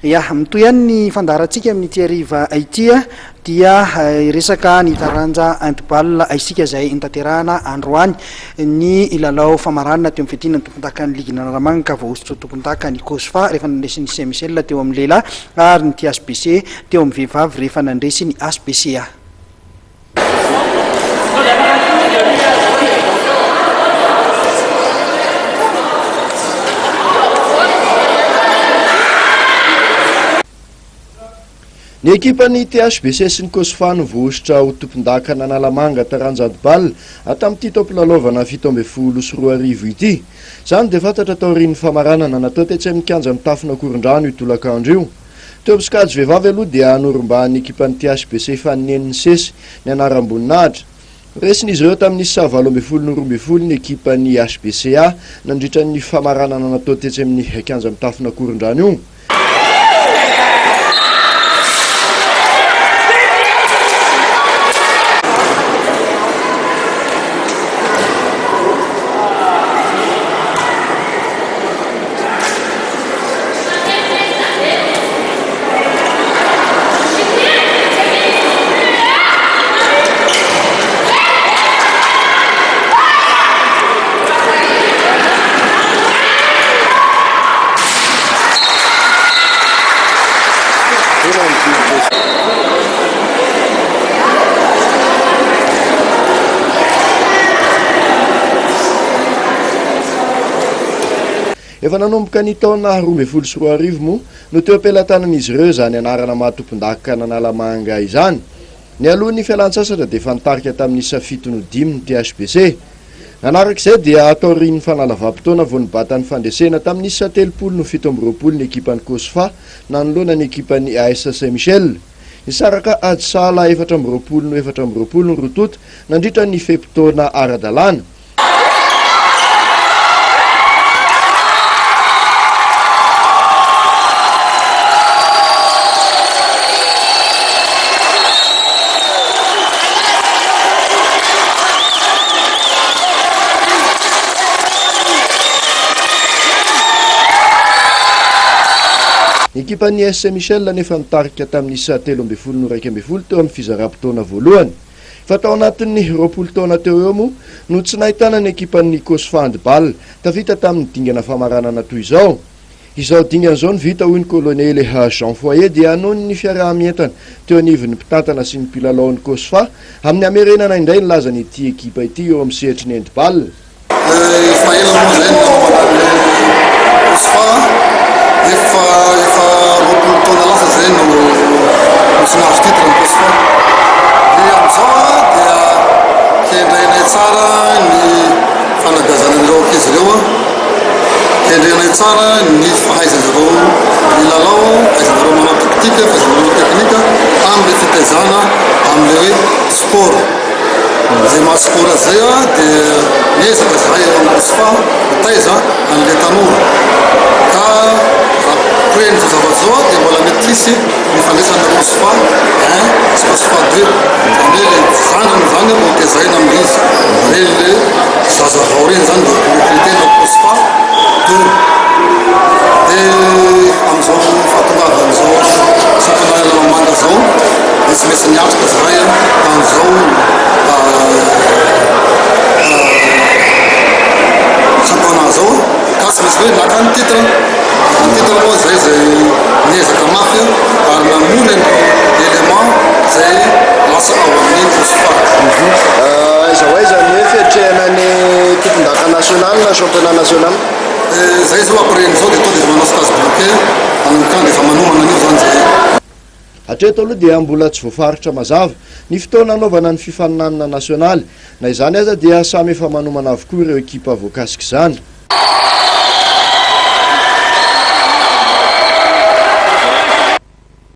Ya, mitoy ihany ny fandaratsika amin'ity hariva ity dia resaka ny taranja handball isika izay nitaterahana androany ny ilalao famaranana teo amin'ny fiadiana ny tompondakan'ny ligue n'Analamanga ka Voahosotra tompondaka ny COSFA rehefa nandresy ny CMCL teo amin'ny lehilahy ary ny THBC teo amin'ny vehivavy rehefa nandresy ny HBC. Ny ekipan'ny THBC sy ny COSFA no Voahosotra ho tompondakan'Analamanga taranja handball atamin'ity tompolalaovana 17 ity. Izany dia fantatra tao rin'ny famaranana natao tetsy amin'ny kianja mitafon'Ankorondrano io tolakandro io. Teo amin'ny skady vehivavy aloha dia norom-bahan'ny ekipan'ny THBC faninen'ny sesy ny anaram-boninahitra. Resin'izy ireo tamin'ny 17 ny ekipan'ny HBCA nandritra ny famaranana natao tetsy amin'ny kianja mitafon'Ankorondrano io. Efa nanomboka ny taona 2024 moa no teo ampelantanan'izy ireo zany anarana mitafon'Analamanga izany. Ny alohan'ny fialan-tsasatra dia fantarika tamin'ny 7 ny THBC. Anarak'izay dia atao rin'ny fanalava-potoana vao nibatan'ny fandresena tamin'ny 17 ny ekipan'ny COSFA nanoloana ny ekipan'ny AS Michel. Isaraka adsala 14 rototo nandritra ny fepotona ara-dalàna. Ny ekipan'ny AS Michel nefa nitarika tamin'ny 17 teo amin'ny fizara-potoana voalohany. Fa tao anatin'ny 20 taona teo eo moa no tsy nahitana ny ekipan'ny COSFA handball tavita tamin'ny dingana famaranana toy izao. Izao dingana izao vita hoy ny kolonely Jean Foyer dia nohon'ny fiarah-mientana teo anivon'ny mpitantana sy ny mpilalaon'ny COSFA amin'ny hamerenana indray ny lazan'ity ekipa ity eo amin'ny sehatry ny handball. Efa roapolo taona lasa zay no sy nahazo titre ny COSFA. Dia amin'izao dia kendrainay tsara ny fanagazanan'ireo ankizy ireo, kendrenay tsara ny fahaizan'ireo milalao, fahaizan'ireo manao taktika, fahaizan'ireo teknika amin'ny fitaizana amin'ny sport. Zay maha sport zay dia miezaka zahay eo amin'ny COSFA mitaiza an'ilay tanora. Ka après ny zava-zao dia mbola mety hisy mifandraisana COSFA 1 sy COSFA 2 zany hoe le zanany zany no tezaina amin'izy reny le zaza vao reny zany recrutena COSFA 2. Dia amin'izao fahatongavan'izao Analamanga zao dia tsy maintsy niatrika zahay amin'izao championnat zao ka tsy maintsy hoe naka ny titre moa zay niezaka mafy ary namony ny élément zay lasa ao amin'ny COSFA. Iza hoe hoe fiatrehana ny tompondaka national na championnat national? Zay zao après n'izao dia to dia manao stage bloqué anamikany dia efa manomana an'io zany zay. Hatreto aloha dia mbola tsy voafaritra mazava ny fotoana anaovana ny fifaninanana nasionaly na izany aza dia samy efa manomana avokoa ireo ekipa voakasika izany.